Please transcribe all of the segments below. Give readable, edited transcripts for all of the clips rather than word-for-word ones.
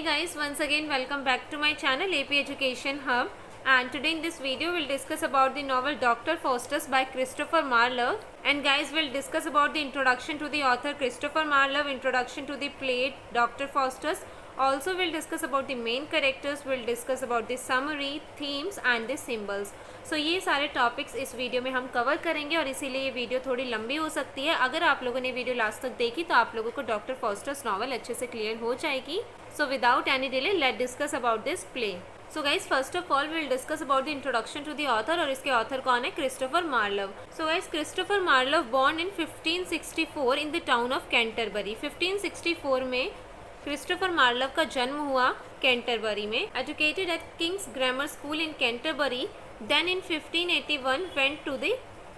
guys, once again welcome back to my channel AP Education Hub, and today in this video we'll discuss about the novel Dr. Faustus by Christopher Marlowe. And guys, we'll discuss about the introduction to the author Christopher Marlowe, introduction to the play Dr. Faustus. Also we'll discuss about the main characters, we'll discuss about the summary, themes and the symbols. सो ये सारे topics इस video में हम cover करेंगे और इसीलिए ये video थोड़ी लंबी हो सकती है। अगर आप लोगों ने वीडियो लास्ट तक देखी तो आप लोगों को डॉक्टर फॉस्टर्स नॉवल अच्छे से क्लियर हो जाएगी। So without any delay let discuss about this play. So guys, first of all will discuss about the introduction to the author, और इसके ऑथर कौन है? Christopher Marlowe. So guys, Christopher Marlowe born in 1564 in the town of Canterbury. 1564 में Christopher Marlowe का जन्म हुआ Canterbury में। Educated at King's Grammar School in Canterbury, then in 1581 went to the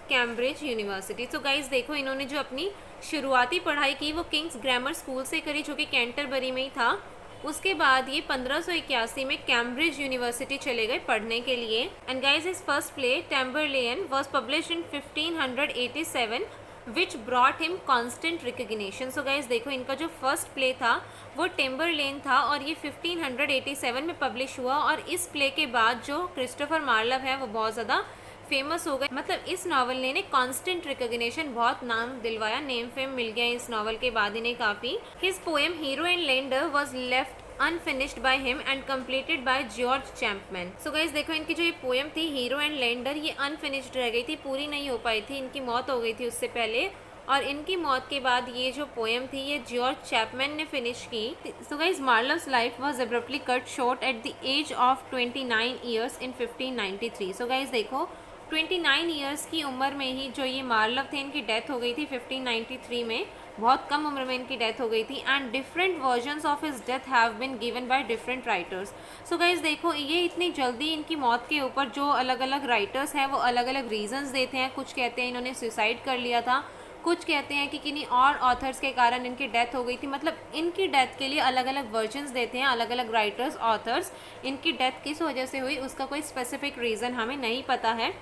Cambridge University. So guys देखो, इन्होंने जो अपनी शुरुआती पढ़ाई की वो किंग्स ग्रामर स्कूल से करी, जो कि कैंटरबरी में ही था। उसके बाद ये 1581 में कैम्ब्रिज यूनिवर्सिटी चले गए पढ़ने के लिए। And guys, his first play Tamburlaine was published in 1587 which brought him constant recognition. So guys देखो, इनका जो फर्स्ट प्ले था वो टेम्बरलेन था और ये 1587 में पब्लिश हुआ। और इस प्ले के बाद जो क्रिस्टोफर मार्लोव है वो बहुत ज़्यादा फेमस हो गए। मतलब इस नावल ने कॉन्स्टेंट रिकग्निशन, बहुत नाम दिलवाया, नेम फेम मिल गया इस नावल के बाद इन्हें काफ़ी। His poem Hero and Leander was left unfinished by him and completed by George Chapman. So guys देखो, इनकी जो ये पोएम थी हीरो एंड लैंडर, ये अनफिनिश्ड रह गई थी, पूरी नहीं हो पाई थी, इनकी मौत हो गई थी उससे पहले। और इनकी मौत के बाद ये जो पोएम थी ये जॉर्ज चैपमैन ने फिनिश की। So guys, Marlowe's life was abruptly cut short at the age of 29 years in 1593। So guys देखो, 29 ईयर्स की उम्र में ही जो ये मार्लोव थे इनकी डेथ हो गई थी 1593 में। बहुत कम उम्र में इनकी डेथ हो गई थी। And different versions of his death have been given by different writers. So guys देखो, ये इतनी जल्दी इनकी मौत के ऊपर जो अलग अलग राइटर्स हैं वो अलग अलग रीजंस देते हैं। कुछ कहते हैं इन्होंने सुसाइड कर लिया था, कुछ कहते हैं कि किन्हीं और ऑथर्स के कारण इनकी डेथ हो गई थी। मतलब इनकी डेथ के लिए अलग अलग वर्जन्स देते हैं अलग अलग राइटर्स, ऑथर्स। इनकी डेथ किस वजह से हुई उसका कोई स्पेसिफिक रीज़न हमें नहीं पता है।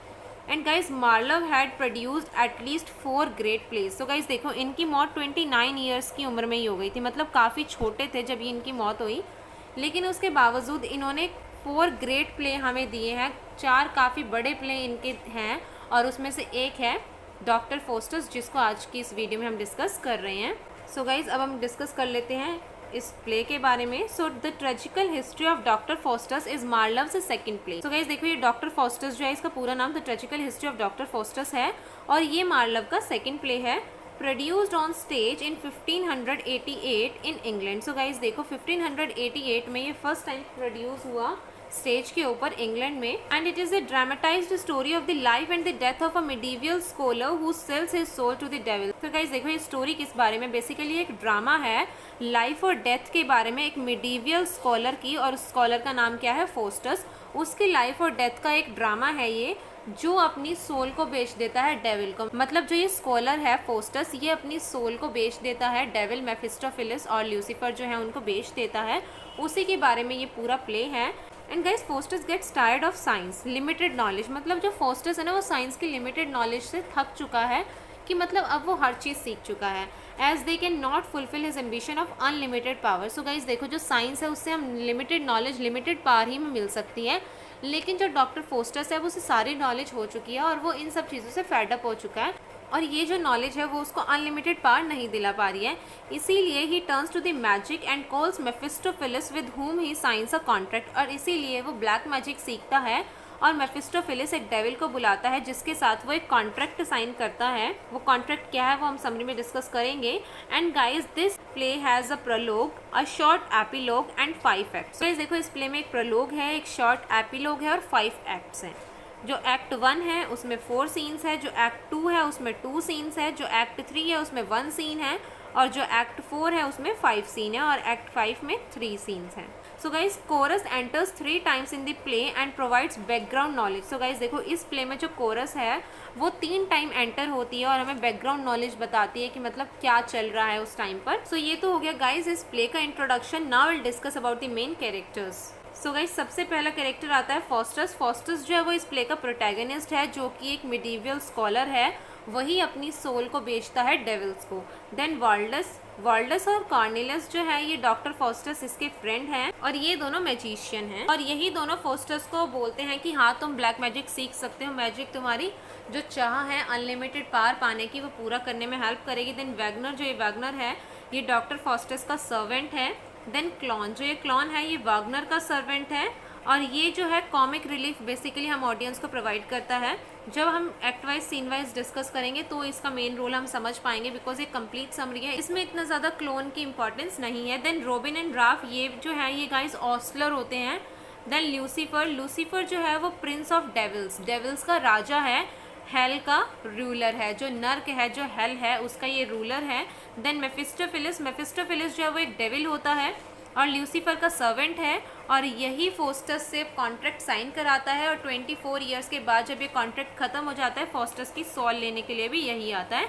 And guys, Marlowe had produced at least 4 great place. So guys देखो, इनकी मौत 29 ईयर्स की उम्र में ही हो गई थी, मतलब काफ़ी छोटे थे जब ये इनकी मौत हुई। लेकिन उसके बावजूद इन्होंने 4 ग्रेट प्ले हमें दिए हैं। 4 काफ़ी बड़े प्ले इनके हैं और उसमें से एक है डॉक्टर फॉस्टर्स, जिसको आज की इस वीडियो में हम डिस्कस कर रहे हैं। सो गाइज, अब हम डिस्कस कर लेते हैं इस प्ले के बारे में। So the tragical history of doctor Faustus is Marlowe's second play. So guys देखो, ये डॉक्टर फॉस्टर्स जो है, इसका पूरा नाम the tragical history of doctor Faustus है और ये मार्लोव का सेकंड प्ले है। Produced on stage in 1588 in England. So guys देखो, 1588 में ये फर्स्ट टाइम प्रोड्यूस हुआ स्टेज के ऊपर इंग्लैंड में। And it is a dramatised story of the life and the death of a medieval scholar who sells his soul to the devil. तो guys देखो, ये स्टोरी किस बारे में? बेसिकली एक ड्रामा है लाइफ और डेथ के बारे में, एक मिडीवियल स्कॉलर की, और स्कॉलर का नाम क्या है? फोस्टस। उसकी लाइफ और डेथ का एक ड्रामा है ये, जो अपनी सोल को बेच देता है डेविल को। मतलब जो ये स्कॉलर है फोस्टस, ये अपनी सोल को बेच देता है डेविल, मेफिस्टोफिलिस और ल्यूसीफर जो है उनको बेच देता है। उसी के बारे में ये पूरा प्ले है। And guys, Faustus gets tired of science limited knowledge. मतलब जो फोस्टस है ना, वो साइंस की लिमिटेड नॉलेज से थक चुका है, कि मतलब अब वो हर चीज़ सीख चुका है। As they can not fulfill his ambition of unlimited power. So guys देखो, जो साइंस है उससे हम लिमिटेड नॉलेज, लिमिटेड पावर ही में मिल सकती है। लेकिन जो डॉक्टर फोस्टस है वो उसे सारी नॉलेज हो चुकी है और वो इन सब चीज़ों से फेडअप हो चुका है, और ये जो नॉलेज है वो उसको अनलिमिटेड पावर नहीं दिला पा रही है। इसीलिए he turns to the magic and calls Mephistopheles with whom he science a contract. और इसीलिए वो ब्लैक मैजिक सीखता है और मेफिस्टोफिलिस एक डेविल को बुलाता है, जिसके साथ वो एक कॉन्ट्रैक्ट साइन करता है। वो कॉन्ट्रैक्ट क्या है वो हम समरी में डिस्कस करेंगे। And guys, this play has a prologue, a short epilogue and 5 acts. Guys देखो, इस प्ले में एक प्रोलोग है, एक शॉर्ट एपिलोग है और 5 एक्ट्स हैं। जो एक्ट 1 है उसमें 4 सीन्स है, जो एक्ट 2 है उसमें 2 सीन्स है, जो एक्ट 3 है उसमें 1 सीन है, और जो एक्ट 4 है उसमें 5 सीन है, और एक्ट 5 में 3 सीन्स हैं। So guys, chorus enters 3 times in the play and provides background knowledge. So guys देखो, इस प्ले में जो कोरस है वो 3 टाइम एंटर होती है और हमें बैकग्राउंड नॉलेज बताती है कि मतलब क्या चल रहा है उस टाइम पर। सो ये तो हो गया गाइज इस प्ले का introduction. Now will discuss about the main characters. So guys, सबसे पहला कैरेक्टर आता है फॉस्टस। फॉस्टस जो है वो इस प्ले का प्रोटैगनिस्ट है, जो कि एक मिडीवियल स्कॉलर है वही अपनी सोल को बेचता है डेविल्स को। देन वॉल्डस और कॉर्नेलियस जो है ये डॉक्टर फॉस्टस इसके फ्रेंड हैं और ये दोनों मैजिशियन हैं और यही दोनों फॉस्टस को बोलते हैं कि हाँ तुम ब्लैक मैजिक सीख सकते हो, मैजिक तुम्हारी जो चाह है अनलिमिटेड पावर पाने की वो पूरा करने में हेल्प करेगी। देन वैगनर, जो ये वैगनर है ये डॉक्टर फॉस्टस का सर्वेंट है। देन क्लॉन, जो ये क्लॉन है ये वैगनर का सर्वेंट है और ये जो है कॉमिक रिलीफ बेसिकली हम ऑडियंस को प्रोवाइड करता है। जब हम act wise scene wise discuss करेंगे तो इसका मेन रोल हम समझ पाएंगे बिकॉज ये कंप्लीट समरी है, इसमें इतना ज़्यादा क्लोन की इंपॉर्टेंस नहीं है। देन रोबिन एंड राफ ये जो है ये गाइस ऑस्लर होते हैं। देन लूसीफर जो है वो प्रिंस ऑफ डेविल्स का राजा है, हेल का रूलर है, जो नर्क है जो हेल है उसका ये रूलर है। देन मेफिस्टोफिलिस जो है वो एक डेविल होता है और ल्यूसीफर का सर्वेंट है और यही फोस्टस से कॉन्ट्रैक्ट साइन कराता है और 24 ईयर्स के बाद जब ये कॉन्ट्रैक्ट खत्म हो जाता है फोस्टस की सॉल लेने के लिए भी यही आता है।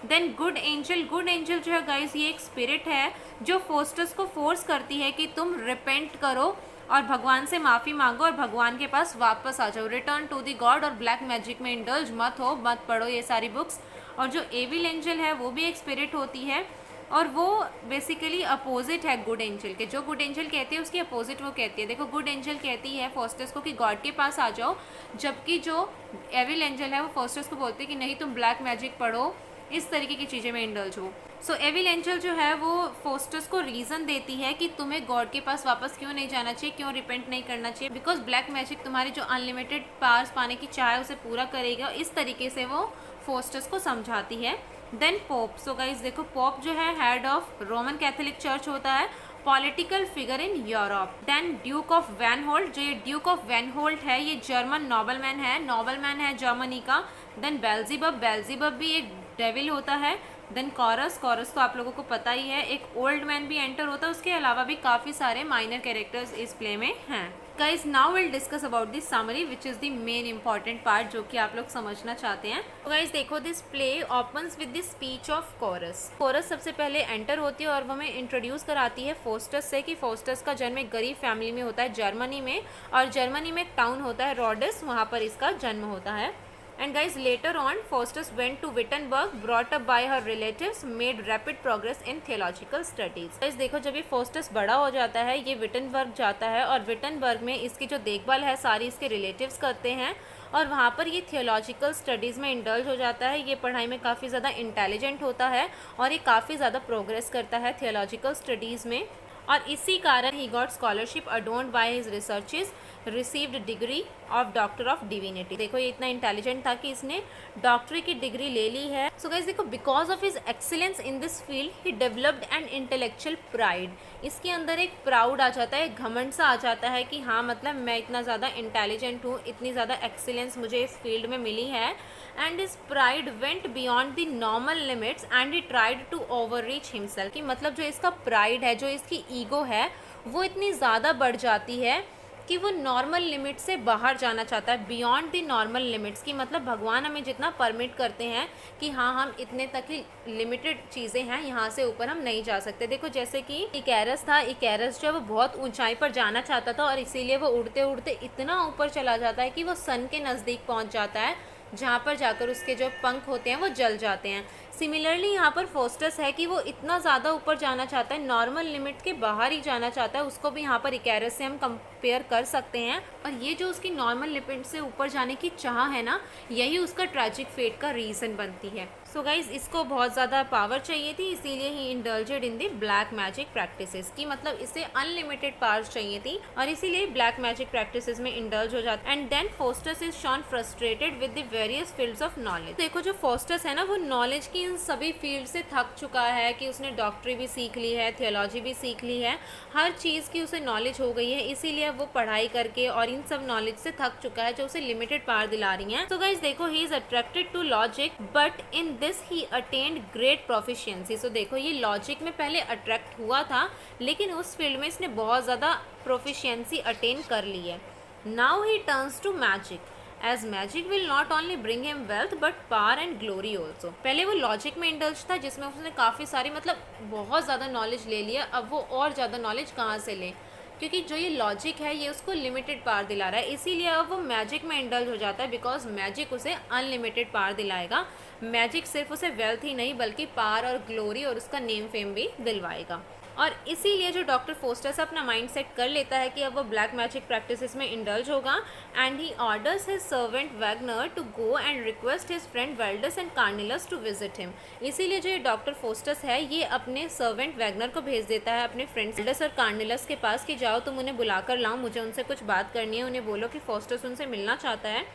देन गुड एंजल जो है गाइस ये एक स्पिरिट है जो फोस्टस को फोर्स करती है कि तुम रिपेंट करो और भगवान से माफ़ी मांगो और भगवान के पास वापस आ जाओ, रिटर्न टू द गॉड और ब्लैक मैजिक में इंडल्ज मत हो, मत पढ़ो ये सारी बुक्स। और जो एविल एंजल है वो भी एक स्पिरिट होती है और वो बेसिकली अपोजिट है गुड एंजल के। जो गुड एंजल कहती है उसकी अपोजिट वो कहती है। देखो गुड एंजल कहती है फोस्टस को कि गॉड के पास आ जाओ, जबकि जो एविल एंजल है वो फोस्टस को बोलती है कि नहीं तुम ब्लैक मैजिक पढ़ो, इस तरीके की चीज़ें में इंडल्ज हो। सो एविल एंजल जो है वो फोस्टस को रीज़न देती है कि तुम्हें गॉड के पास वापस क्यों नहीं जाना चाहिए, क्यों रिपेंट नहीं करना चाहिए, बिकॉज ब्लैक मैजिक तुम्हारी जो अनलिमिटेड पावर्स पाने की चाह है उसे पूरा करेगा। इस तरीके से वो फोस्टस को समझाती है। देन पोप, सो गाइज देखो पोप जो है head of Roman Catholic Church होता है, political figure in Europe. Then Duke of Vanholt, जो ये ड्यूक ऑफ वैन होल्ट है ये जर्मन नॉबलमैन है जर्मनी का। देन बेल्जीबब भी एक डेविल होता है। देन कॉरस तो आप लोगों को पता ही है, एक ओल्ड मैन भी एंटर होता है, उसके अलावा भी काफ़ी सारे माइनर कैरेक्टर्स इस प्ले में हैं। Guys now will discuss about this summary which is the main important part जो कि आप लोग समझना चाहते हैं। तो गाइज देखो this play opens with the speech of chorus सबसे पहले एंटर होती है और वो हमें इंट्रोड्यूस कराती है फोस्टस से कि फोस्टस का जन्म एक गरीब फैमिली में होता है जर्मनी में, और जर्मनी में एक टाउन होता है रोडस, वहाँ पर इसका जन्म होता है। And guys, later on, Faustus went to Wittenberg, brought up by her relatives, made rapid progress in theological studies. Guys, देखो जब ये फोस्टस बड़ा हो जाता है ये विटनबर्ग जाता है और विटनबर्ग में इसकी जो देखभाल है सारी इसके रिलेटिव्स करते हैं और वहाँ पर ये थियोलॉजिकल स्टडीज़ में इंडल्ज हो जाता है। ये पढ़ाई में काफ़ी ज़्यादा इंटेलिजेंट होता है और ये काफ़ी ज़्यादा प्रोग्रेस करता है थियोलॉजिकल स्टडीज़ में और इसी कारण he got scholarship adorned by his researches, received degree of doctor of divinity. देखो ये इतना इंटेलिजेंट था कि इसने डॉक्टरी की डिग्री ले ली है। सो गाइस देखो because of his excellence in this field he developed an intellectual pride. इसके अंदर एक प्राउड आ जाता है, घमंड सा आ जाता है कि हाँ मतलब मैं इतना ज़्यादा इंटेलिजेंट हूँ, इतनी ज़्यादा एक्सीलेंस मुझे इस फील्ड में मिली है। And his pride went beyond the normal limits and he tried to overreach himself. कि मतलब जो इसका प्राइड है, जो इसकी ईगो है वो इतनी ज़्यादा बढ़ जाती है कि वो नॉर्मल लिमिट से बाहर जाना चाहता है, बियॉन्ड द नॉर्मल लिमिट्स। की मतलब भगवान हमें जितना परमिट करते हैं कि हाँ हम इतने तक ही लिमिटेड चीज़ें हैं, यहाँ से ऊपर हम नहीं जा सकते। देखो जैसे कि इकैरस था, इकैरस जो है वो बहुत ऊंचाई पर जाना चाहता था और इसीलिए वो उड़ते उड़ते इतना ऊपर चला जाता है कि वो सन के नज़दीक पहुँच जाता है, जहाँ पर जाकर उसके जो पंख होते हैं वो जल जाते हैं। सिमिलरली यहाँ पर फोस्टस है कि वो इतना ज़्यादा ऊपर जाना चाहता है, नॉर्मल लिमिट के बाहर ही जाना चाहता है। उसको भी यहाँ पर इकैरस से हम कंपेयर कर सकते हैं और ये जो उसकी नॉर्मल लिमिट से ऊपर जाने की चाह है ना, यही उसका ट्रैजिक फेट का रीज़न बनती है। सो गाइज इसको बहुत ज़्यादा पावर चाहिए थी, इसीलिए he indulged in the black magic practices. की मतलब इसे अनलिमिटेड पावर्स चाहिए थी और इसीलिए ब्लैक मैजिक प्रैक्टिसेस में इंडल्ज हो जाता है। And then Faustus is shown frustrated with the various fields of knowledge. देखो जो फोस्टस है ना वो नॉलेज की इन सभी फील्ड से थक चुका है कि उसने डॉक्टरी भी सीख ली है, थियोलॉजी भी सीख ली है, हर चीज़ की उसे नॉलेज हो गई है, इसीलिए वो पढ़ाई करके और इन सब नॉलेज से थक चुका है जो उसे लिमिटेड पावर दिला रही हैं। तो गाइज देखो he is attracted to logic but in this he attained great proficiency. So देखो ये लॉजिक में पहले अट्रैक्ट हुआ था लेकिन उस फील्ड में इसने बहुत ज़्यादा प्रोफिशिएंसी अटेन कर ली है। Now he turns to magic as magic will not only bring him wealth but power and glory also। पहले वो लॉजिक में इंडल्ज था जिसमें उसने काफ़ी सारी मतलब बहुत ज़्यादा नॉलेज ले लिया, अब वो और ज़्यादा नॉलेज कहाँ से ले, क्योंकि जो ये लॉजिक है ये उसको लिमिटेड पावर दिला रहा है, इसीलिए अब वो मैजिक में इंडल्ज हो जाता है, बिकॉज मैजिक उसे अनलिमिटेड पावर दिलाएगा। मैजिक सिर्फ उसे वेल्थ ही नहीं बल्कि पावर और ग्लोरी और उसका नेम फेम भी दिलवाएगा। और इसीलिए जो डॉक्टर फोस्टर्स अपना माइंड सेट कर लेता है कि अब वो ब्लैक मैजिक प्रैक्टिसेस में इंडल्ज होगा, and he orders his servant Wagner to go and request his friend Valdes and Cornelius to visit him. इसीलिए जो ये डॉक्टर फोस्टर्स है ये अपने सर्वेंट वैगनर को भेज देता है अपने फ्रेंड्स वेल्डस और कार्निलस के पास कि जाओ तुम उन्हें बुलाकर लाओ, मुझे उनसे कुछ बात करनी है, उन्हें बोलो कि फोस्टर्स उनसे मिलना चाहता है।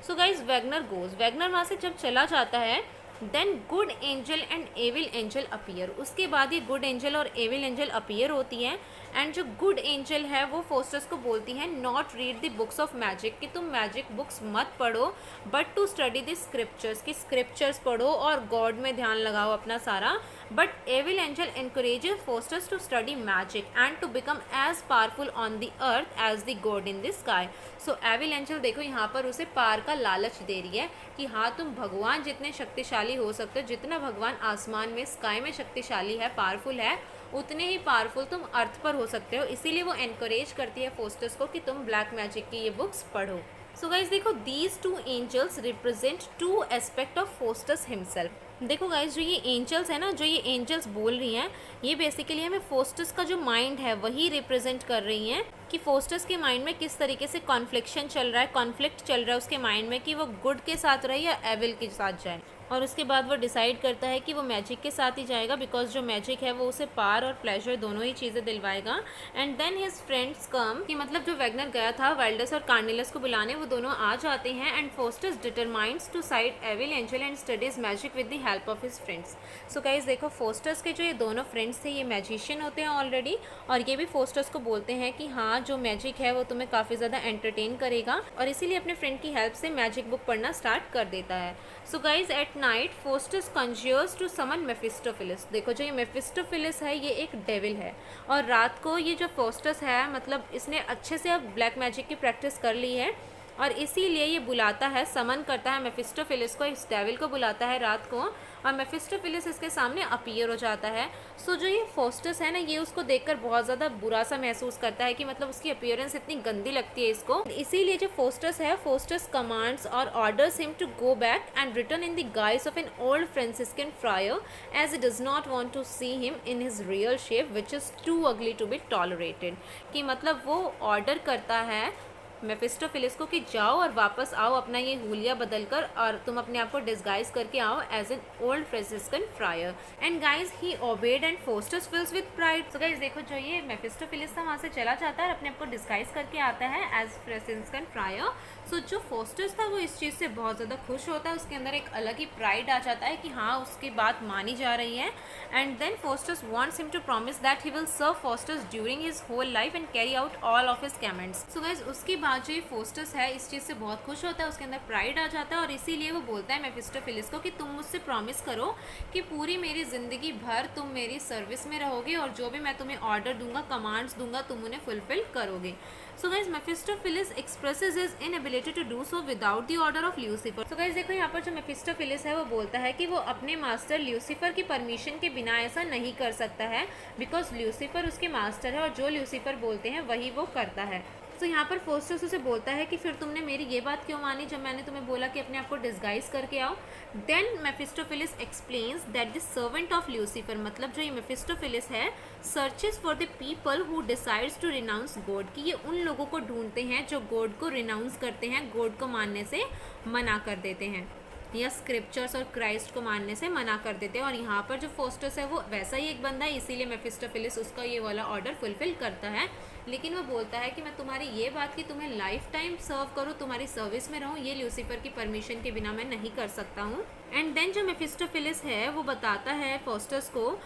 So guys Wagner goes, Wagner वहाँ से जब चला जाता है, then good angel and evil angel appear. उसके बाद ये गुड एंजल और एविल एंजल अपीयर होती हैं, एंड जो गुड एंजल है वो फोस्टर्स को बोलती है not read the books of magic, कि तुम मैजिक बुक्स मत पढ़ो but to study the scriptures, कि स्क्रिप्चर्स पढ़ो और गॉड में ध्यान लगाओ अपना सारा। But evil angel encourages Faustus to study magic and to become as powerful on the earth as the God in the sky. So evil angel देखो यहाँ पर उसे पार का लालच दे रही है कि हाँ तुम भगवान जितने शक्तिशाली हो सकते हो, जितना भगवान आसमान में स्काई में शक्तिशाली है, पावरफुल है, उतने ही पावरफुल तुम अर्थ पर हो सकते हो। इसीलिए वो एनकरेज करती है फोस्टर्स को कि तुम ब्लैक मैजिक की ये बुक्स पढ़ो। सो गाइज देखो, these two angels represent two aspect of Faustus himself. देखो गाइज जो ये एंजल्स है ना, जो ये एंजल्स बोल रही हैं, ये बेसिकली हमें फोस्टर्स का जो माइंड है वही रिप्रेजेंट कर रही हैं कि फोस्टर्स के माइंड में किस तरीके से कॉन्फ्लिक्शन चल रहा है, कॉन्फ्लिक्ट चल रहा है उसके माइंड में कि वो गुड के साथ रहे या एविल के साथ जाए। और उसके बाद वो डिसाइड करता है कि वो मैजिक के साथ ही जाएगा, बिकॉज जो मैजिक है वो उसे पावर और प्लेजर दोनों ही चीज़ें दिलवाएगा। एंड देन हिज फ्रेंड्स कम, कि मतलब जो वैगनर गया था वेल्डस और कार्निलस को बुलाने, वो दोनों आ जाते हैं, and Faustus determines to side evil angel and studies magic with the help of his friends. So guys देखो, फोस्टर्स के जो ये दोनों फ्रेंड्स थे ये मैजिशियन होते हैं ऑलरेडी, और ये भी फोस्टर्स को बोलते हैं कि हाँ जो मैजिक है वो तुम्हें काफ़ी ज़्यादा एंटरटेन करेगा, और इसीलिए अपने फ्रेंड की हेल्प से मैजिक बुक पढ़ना स्टार्ट कर देता है। So guys at night Faustus conjures to summon Mephistopheles. देखो जो ये मेफिस्टोफिलिस है ये एक डेविल है, और रात को ये जो फोस्टर्स है मतलब इसने अच्छे से अब ब्लैक मैजिक की प्रैक्टिस कर ली है, और इसीलिए ये बुलाता है, समन करता है मेफिस्टोफिलिस को, इस डेविल को बुलाता है रात को, और मेफिस्टोफिलिस इसके सामने अपीयर हो जाता है। सो जो ये फोस्टर्स है ना, ये उसको देखकर बहुत ज़्यादा बुरा सा महसूस करता है कि मतलब उसकी अपीयरेंस इतनी गंदी लगती है इसको। इसीलिए जो फोस्टर्स है, फोस्टर्स कमांड्स और orders him to go back and return in the guise of an old Franciscan friar, as it does not want to see him in his real shape which is too ugly to be tolerated. कि मतलब वो order करता है मेफिस्टोफिलिस को कि जाओ और वापस आओ अपना ये हुलिया बदल कर, और तुम अपने आप को डिस्गाइज करके आओ as an old Franciscan friar. And guys he obeyed and Faustus fills with pride. So guys देखो, जो ये मेफिस्टोफिलिस था वहाँ से चला जाता है और अपने आप को डिस्गाइज करके आता है एज फ्रांसिस्कन फ्रायर। सो जो फोस्टर्स था वो इस चीज़ से बहुत ज़्यादा खुश होता है, उसके अंदर एक अलग ही प्राइड आ जाता है कि हाँ उसकी बात मानी जा रही है। And then Faustus wants him to promise that he will serve Faustus during his whole life and carry out all of his comments. So guys उसके बाद जो ये फोस्टर्स है इस चीज़ से बहुत खुश होता है, उसके अंदर प्राइड आ जाता है, और इसीलिए वो बोलता है मेफिस्टोफिलिस को कि तुम मुझसे प्रॉमिस करो कि पूरी मेरी ज़िंदगी भर तुम मेरी सर्विस में रहोगे, और जो भी मैं तुम्हें ऑर्डर दूंगा, कमांड्स दूंगा, तुम उन्हें फुलफिल करोगे। So guys Mephistopheles expresses his inability to do so without the order of Lucifer. So guys देखो, यहाँ पर जो मेफिस्टोफिलिस है वो बोलता है कि वो अपने मास्टर ल्यूसीफर की परमिशन के बिना ऐसा नहीं कर सकता है, बिकॉज ल्यूसीफर उसके मास्टर है और जो ल्यूसीफर बोलते हैं वही वो करता है। तो यहाँ पर फोस्टर्स उसे बोलता है कि फिर तुमने मेरी ये बात क्यों मानी जब मैंने तुम्हें बोला कि अपने आप को डिस्गाइज करके आओ। Then Mephistopheles explains that the servant of Lucifer, मतलब जो ये मेफिस्टोफिलिस है, searches for the people who decides to renounce God, कि ये उन लोगों को ढूंढते हैं जो गॉड को रिनाउंस करते हैं, गॉड को मानने से मना कर देते हैं, या स्क्रिप्चर्स और क्राइस्ट को मानने से मना कर देते हैं। और यहाँ पर जो फोस्टर्स है वो वैसा ही एक बंदा है, इसीलिए मेफिस्टोफिलिस उसका ये वाला ऑर्डर फुलफिल करता है। लेकिन वो बोलता है कि मैं तुम्हारी ये बात कि तुम्हें लाइफ टाइम सर्व करूँ, तुम्हारी सर्विस में रहूँ, ये ल्यूसीफर की परमिशन के बिना मैं नहीं कर सकता हूँ। एंड देन जो मेफिस्टोफिलिस है वो बताता है फोस्टर्स को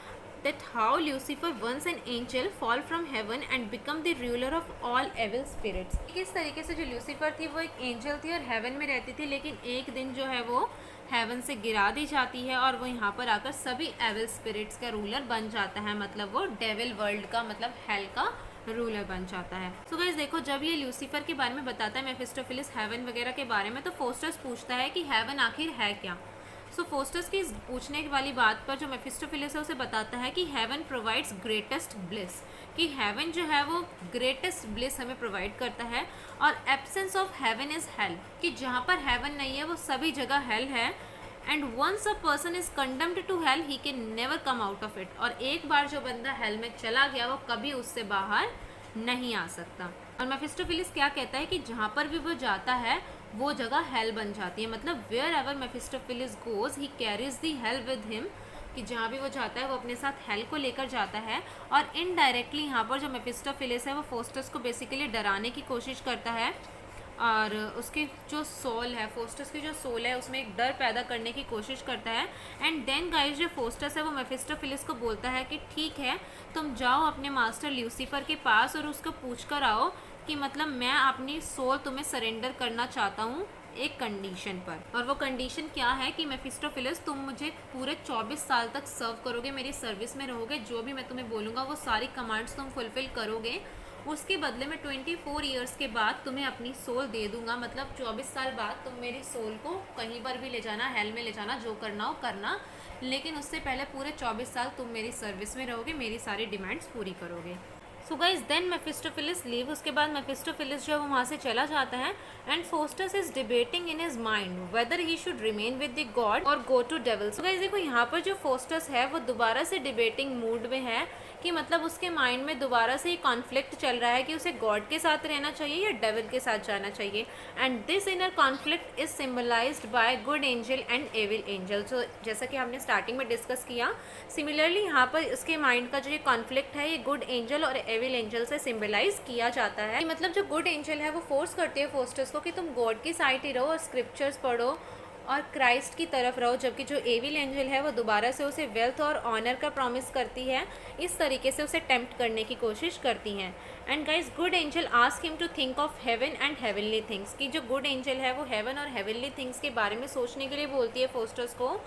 that how Lucifer once an angel fall from heaven and become the ruler of all evil spirits। किस तरीके से जो ल्यूसीफर थी वो एक एंजल थी और हेवन में रहती थी, लेकिन एक दिन जो है वो हेवन से गिरा दी जाती है और वो यहाँ पर आकर सभी एविल स्पिरिट्स का रूलर बन जाता है, मतलब वो डेविल वर्ल्ड का, मतलब हेल का रूलर बन जाता है। सो गाइस देखो, जब ये ल्यूसीफर के बारे में बताता है मेफिस्टोफिलिस हेवन वगैरह के बारे में, तो फोस्टर्स पूछता है कि हेवन आखिर है क्या। सो फोस्टस की इस पूछने वाली बात पर जो मेफिस्टोफिलिस है उसे बताता है कि हेवन प्रोवाइड्स ग्रेटेस्ट ब्लिस, कि हेवन जो है वो ग्रेटेस्ट ब्लिस हमें प्रोवाइड करता है, और absence of heaven is hello, कि जहाँ पर हेवन नहीं है वो सभी जगह हेल है। And once a person is condemned to hell he can never come out of it, और एक बार जो बंदा हेल में चला गया वो कभी उससे बाहर नहीं आ सकता। और मेफिस्टोफिलिस क्या कहता है कि जहाँ पर भी वो जाता है वो जगह हेल बन जाती है, मतलब wherever Mephistopheles goes he carries the hell with him, कि जहाँ भी वो जाता है वो अपने साथ हेल को लेकर जाता है। और इनडायरेक्टली यहाँ पर जो मेफिस्टोफिलिस है वो फोस्टस को बेसिकली डराने की कोशिश करता है, और उसकी जो सोल है, फोस्टस की जो सोल है उसमें एक डर पैदा करने की कोशिश करता है। एंड देन गाइस जो फोस्टस है वो मेफिस्टोफिलिस को बोलता है कि ठीक है, तुम जाओ अपने मास्टर ल्यूसीफर के पास और उसको पूछ कर आओ कि मतलब मैं अपनी सोल तुम्हें सरेंडर करना चाहता हूँ एक कंडीशन पर। और वो कंडीशन क्या है कि मेफिस्टोफिलिस तुम मुझे पूरे 24 साल तक सर्व करोगे, मेरी सर्विस में रहोगे, जो भी मैं तुम्हें बोलूँगा वो सारी कमांड्स तुम फुलफिल करोगे, उसके बदले में 24 ईयर्स के बाद तुम्हें अपनी सोल दे दूंगा, मतलब 24 साल बाद तुम मेरी सोल को कहीं पर भी ले जाना, हेल में ले जाना, जो करना हो करना, लेकिन उससे पहले पूरे 24 साल तुम मेरी सर्विस में रहोगे, मेरी सारी डिमांड्स पूरी करोगे। सो गाइज देन मेफिस्टोफिलिस लीव, उसके बाद मेफिस्टोफिलिस जो है वो वहाँ से चला जाता है। And Faustus is debating in his mind whether he should remain with the God और go to devil. So guys देखो यहाँ पर जो फोस्टस है वो दोबारा से डिबेटिंग मूड में है, कि मतलब उसके माइंड में दोबारा से ये कॉन्फ्लिक्ट चल रहा है कि उसे गॉड के साथ रहना चाहिए या डेविल के साथ जाना चाहिए। And this inner conflict is symbolised by good angel and evil angel. So जैसा कि हमने स्टार्टिंग में डिस्कस किया, सिमिलरली यहाँ पर इसके माइंड का जो ये कॉन्फ्लिक्ट है ये गुड एंजल और एविल एंजल से सिम्बलाइज किया जाता है। मतलब जो गुड एंजल है वो फोर्स करती है फोस्टस को कि तुम गॉड की साइड ही रहो और स्क्रिप्चर्स पढ़ो और क्राइस्ट की तरफ रहो, जबकि जो एविल एंजल है वो दोबारा से उसे वेल्थ और ऑनर का प्रॉमिस करती है, इस तरीके से उसे टेम्प्ट करने की कोशिश करती हैं। And guys good angel ask him to think of heaven and heavenly things, कि जो गुड एंजल है वो हेवन और हेवनली थिंग्स के बारे में सोचने के लिए बोलती है फोस्टस को,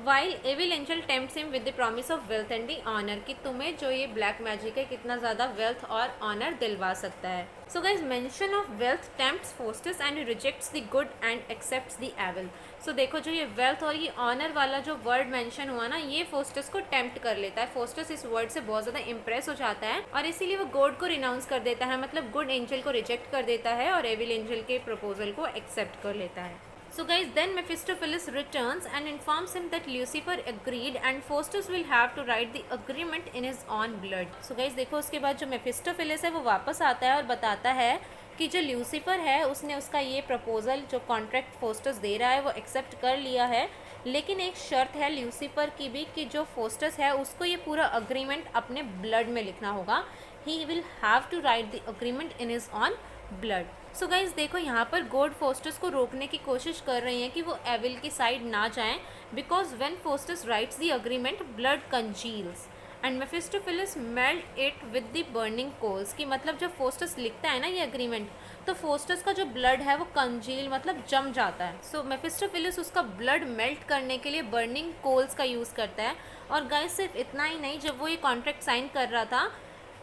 while evil angel tempts him with the promise of wealth and the honour, कि तुम्हें जो ये ब्लैक मैजिक है कितना ज़्यादा वेल्थ और ऑनर दिलवा सकता है। So guys mention of wealth tempts Faustus and rejects the good and accepts the evil. So देखो जो ये वेल्थ और ये ऑनर वाला जो वर्ड मेंशन हुआ ना, ये फोस्टस को टेम्प्ट कर लेता है। फोस्टस इस वर्ड से बहुत ज़्यादा इंप्रेस हो जाता है और इसीलिए वो गॉड को रिनाउंस कर देता है, मतलब गुड एंजल को रिजेक्ट कर देता है और एविल एंजल के प्रपोजल को एक्सेप्ट कर लेता है। So guys, then Mephistopheles returns and informs him that Lucifer agreed and Faustus will have to write the agreement in his own blood. So guys देखो उसके बाद जो Mephistopheles है वो वापस आता है और बताता है कि जो ल्यूसीफर है उसने उसका ये प्रपोजल जो कॉन्ट्रैक्ट फोस्टस दे रहा है वो एक्सेप्ट कर लिया है, लेकिन एक शर्त है ल्यूसीफर की भी कि जो फोस्टस है उसको ये पूरा अग्रीमेंट अपने ब्लड में लिखना होगा। He will have to write the agreement in his own blood. So guys देखो यहाँ पर गॉड फोस्टस को रोकने की कोशिश कर रही हैं कि वो एविल की साइड ना जाएं, because when Faustus writes the agreement blood congeals and Mephistopheles melt it with the burning coals, की मतलब जब फोस्टस लिखता है ना ये अग्रीमेंट तो फोस्टस का जो ब्लड है वो कंजील मतलब जम जाता है। सो मेफिस्टोफिलिस उसका ब्लड मेल्ट करने के लिए बर्निंग कोल्स का यूज़ करता है। और गाइज सिर्फ इतना ही नहीं, जब वो ये कॉन्ट्रैक्ट साइन कर रहा था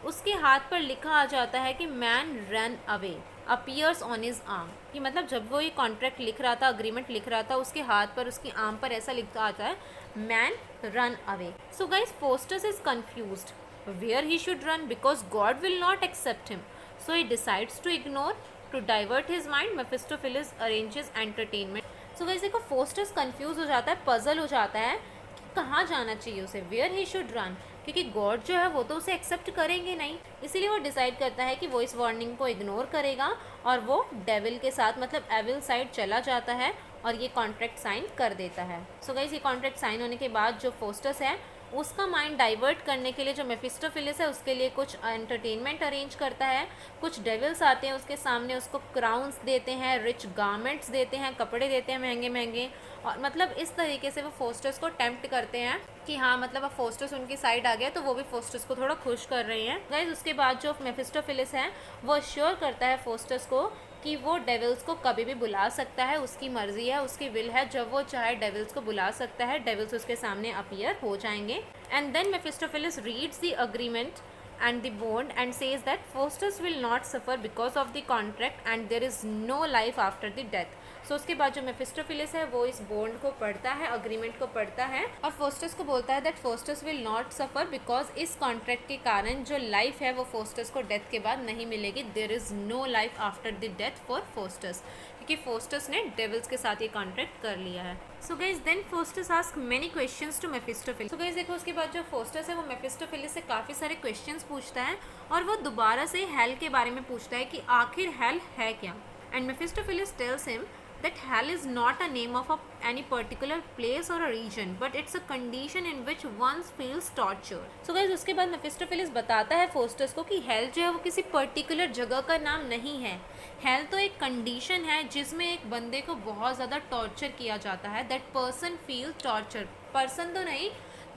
उसके हाथ पर लिखा आ जाता है कि man run away appears on his arm, कि मतलब जब वो ये कॉन्ट्रैक्ट लिख रहा था, अग्रीमेंट लिख रहा था, उसके हाथ पर उसकी आर्म पर ऐसा लिखा आता है man run away. So guys Faustus is confused where he should run because God will not accept him, so he decides to ignore to divert his mind. Mephistopheles arranges entertainment. So guys देखो Faustus confuse हो जाता है, puzzle हो जाता है कि कहाँ जाना चाहिए उसे, वेयर ही शुड रन, क्योंकि गॉड जो है वो तो उसे एक्सेप्ट करेंगे नहीं, इसीलिए वो डिसाइड करता है कि वो इस वार्निंग को इग्नोर करेगा और वो डेविल के साथ मतलब एविल साइड चला जाता है और ये कॉन्ट्रैक्ट साइन कर देता है। सो गाइस ये कॉन्ट्रैक्ट साइन होने के बाद जो फोस्टस है उसका माइंड डाइवर्ट करने के लिए जो मेफिस्टोफिलिस है उसके लिए कुछ एंटरटेनमेंट अरेंज करता है। कुछ डेविल्स आते हैं उसके सामने, उसको क्राउन्स देते हैं, रिच गारमेंट्स देते हैं, कपड़े देते हैं महंगे महंगे, और मतलब इस तरीके से वो फोस्टस को टेम्प्ट करते हैं कि हाँ मतलब अब फोस्टस उनकी साइड आ गया तो वो भी फोस्टस को थोड़ा खुश कर रही हैं। गाइस उसके बाद जो मेफिस्टोफिलिस है वो श्योर करता है फोस्टस को कि वो डेविल्स को कभी भी बुला सकता है, उसकी मर्जी है, उसकी विल है, जब वो चाहे डेविल्स को बुला सकता है, डेविल्स उसके सामने अपीयर हो जाएंगे। And then Mephistopheles reads the agreement and the bond and says that Faustus will not suffer because of the contract and there is no life after the death. सो उसके बाद जो मेफिस्टोफिलिस है वो इस बॉन्ड को पढ़ता है, अग्रीमेंट को पढ़ता है और फोस्टस को बोलता है that Faustus will not suffer because इस कॉन्ट्रैक्ट के कारण जो लाइफ है वो फोस्टस को डेथ के बाद नहीं मिलेगी. There is no life after the death for Faustus, क्योंकि फोस्टस ने डेविल्स के साथ ये कॉन्ट्रैक्ट कर लिया है. So guys then Faustus ask many questions to Mephistopheles. So guys देखो उसके बाद जो फोस्टस है वो मेफिस्टोफिलिस से काफ़ी सारे क्वेश्चंस पूछता है और वो दोबारा से हेल के बारे में पूछता है कि आखिर हेल है क्या. And Mephistopheles tells him that hell is not a name of any particular place or a region but it's a condition in which one feels torture. So guys उसके बाद मेफिस्टोफिलिस बताता है फोस्टस को कि हेल जो है वो किसी पर्टिकुलर जगह का नाम नहीं है. हेल तो एक कंडीशन है जिसमें एक बंदे को बहुत ज़्यादा टॉर्चर किया जाता है. That person feel torture, person तो नहीं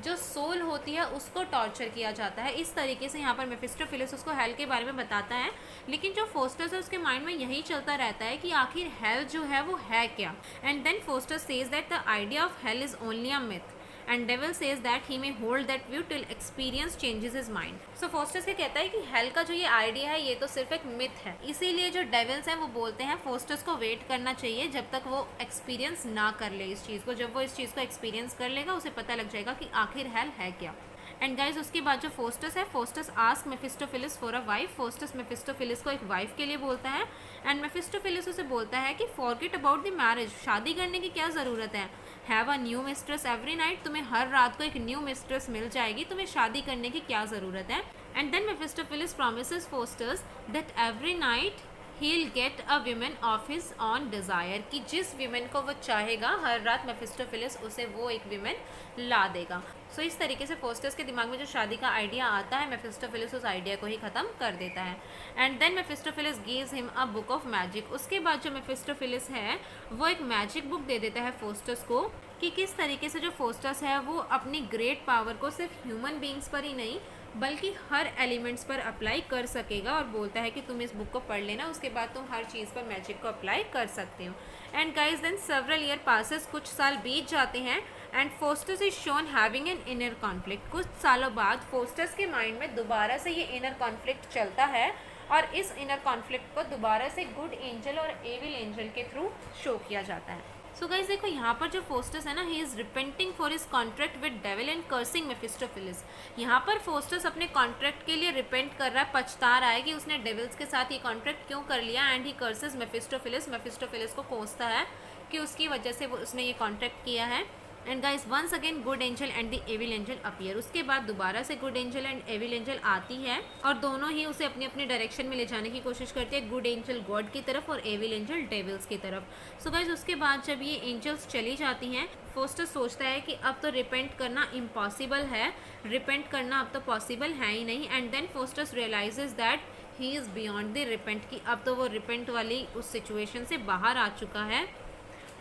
जो सोल होती है उसको टॉर्चर किया जाता है. इस तरीके से यहाँ पर मेफिस्टोफिलिस उसको हेल के बारे में बताता है. लेकिन जो फोस्टस है उसके माइंड में यही चलता रहता है कि आखिर हेल जो है वो है क्या. And then Faustus says that the idea of hell is only a myth and devil says that he may hold that view till experience changes his mind. So Faustus क्या कहता है कि हेल का जो ये आइडिया है ये तो सिर्फ एक मिथ है. इसीलिए जो डेविल्स हैं वो बोलते हैं फोस्टस को वेट करना चाहिए जब तक वो एक्सपीरियंस ना कर ले इस चीज़ को. जब वो इस चीज़ को एक्सपीरियंस कर लेगा उसे पता लग जाएगा कि आखिर हेल है क्या. एंड गाइज उसके बाद जो फोस्टस है, Faustus ask Mephistopheles for a wife. Faustus Mephistopheles को एक वाइफ के लिए बोलता है एंड मेफिस्टोफिलिस उसे बोलता है कि फॉरगेट अबाउट द मैरिज, शादी करने की क्या ज़रूरत है. Have a new mistress every night, तुम्हें हर रात को एक न्यू मिस्ट्रेस मिल जाएगी, तुम्हें शादी करने की क्या ज़रूरत है. And then Mephistopheles promises Faustus that every night he'll get a woman of his own desire, कि जिस विमेन को वो चाहेगा हर रात मेफिस्टोफिलिस उसे वो एक विमेन ला देगा. सो इस तरीके से फोस्टस के दिमाग में जो शादी का आइडिया आता है मेफिस्टोफिलिस उस आइडिया को ही ख़त्म कर देता है. And then Mephistopheles gives him a book of magic. उसके बाद जो मेफिस्टोफिलिस है वो एक मैजिक बुक दे देता है फोस्टस को कि किस तरीके से जो फोस्टस है वो अपनी ग्रेट पावर को सिर्फ ह्यूमन बींग्स पर ही नहीं बल्कि हर एलिमेंट्स पर अप्लाई कर सकेगा. और बोलता है कि तुम इस बुक को पढ़ लेना, उसके बाद तुम हर चीज़ पर मैजिक को अप्लाई कर सकते हो. And guys then several year passes, कुछ साल बीत जाते हैं and Faustus is shown having an inner conflict. कुछ सालों बाद फोस्टस के माइंड में दोबारा से ये इनर कॉन्फ्लिक्ट चलता है और इस इनर कॉन्फ्लिक्ट को दोबारा से गुड एंजल और एविल एंजल के थ्रू शो किया जाता है. सो गाइज देखो यहाँ पर जो फोस्टस है ना, he is repenting for his contract with devil and cursing Mephistopheles. यहाँ पर फोस्टस अपने कॉन्ट्रैक्ट के लिए रिपेंट कर रहा है, पछता रहा है कि उसने डेविल्स के साथ ये कॉन्ट्रैक्ट क्यों कर लिया. एंड ही कर्सेस मेफिस्टोफिलिस, मेफिस्टोफिलिस को कोसता है कि उसकी वजह से वो उसने ये कॉन्ट्रैक्ट किया है. And guys once again good angel and the evil angel appear. उसके बाद दोबारा से good angel and evil angel आती है और दोनों ही उसे अपनी अपनी डायरेक्शन में ले जाने की कोशिश करती है. गुड एंजल गॉड की तरफ और एविल एंजल डेविल्स की तरफ. सो गाइस उसके बाद जब ये एंजल्स चली जाती हैं फोस्टस सोचता है कि अब तो रिपेंट करना इम्पॉसिबल है, रिपेंट करना अब तो पॉसिबल है ही नहीं. And then Faustus realizes that he is beyond the repent, की अब तो वो रिपेंट वाली उस सिचुएशन से बाहर आ चुका है.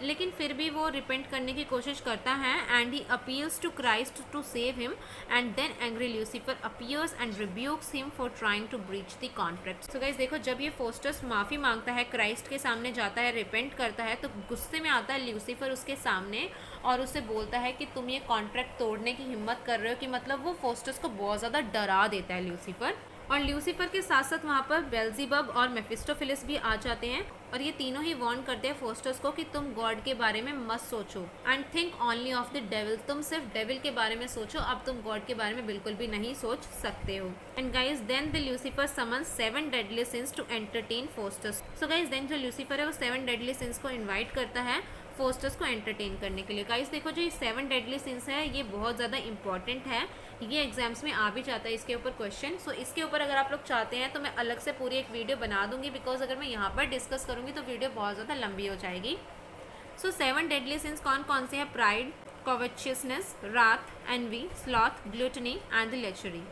लेकिन फिर भी वो रिपेंट करने की कोशिश करता है and he appeals to Christ to save him. And then angry Lucifer appears and rebukes him for trying to breach the contract. So guys देखो जब ये फोस्टस माफ़ी मांगता है, क्राइस्ट के सामने जाता है, रिपेंट करता है, तो गुस्से में आता है ल्यूसीफर उसके सामने और उसे बोलता है कि तुम ये कॉन्ट्रैक्ट तोड़ने की हिम्मत कर रहे हो. कि मतलब वो फोस्टस को बहुत ज़्यादा डरा देता है ल्यूसीफर. और ल्यूसीफर के साथ साथ वहाँ पर बेल्जीबब और मेफिस्टोफिलिस भी आ जाते हैं और ये तीनों ही वार्न करते हैं फोस्टस को कि तुम गॉड के बारे में मत सोचो and think only of the devil. तुम सिर्फ डेविल के बारे में सोचो, अब तुम गॉड के बारे में बिल्कुल भी नहीं सोच सकते हो. And guys then the Lucifer summons 7 deadly sins to entertain Faustus. So guys then जो ल्यूसीफर है वो 7 डेडली सिंस को इन्वाइट करता है फोस्टस को एंटरटेन करने के लिए. गाइस देखो जो ये 7 डेडली सिंस है ये बहुत ज़्यादा इंपॉर्टेंट है, ये एग्जाम्स में आ भी जाता है इसके ऊपर क्वेश्चन. सो इसके ऊपर अगर आप लोग चाहते हैं तो मैं अलग से पूरी एक वीडियो बना दूंगी बिकॉज अगर मैं यहाँ पर डिस्कस करूँगी तो वीडियो बहुत ज़्यादा लंबी हो जाएगी. सो 7 डेडली सिंस कौन कौन से हैं? Pride, covetousness, wrath, envy, sloth, gluttony and the lechery.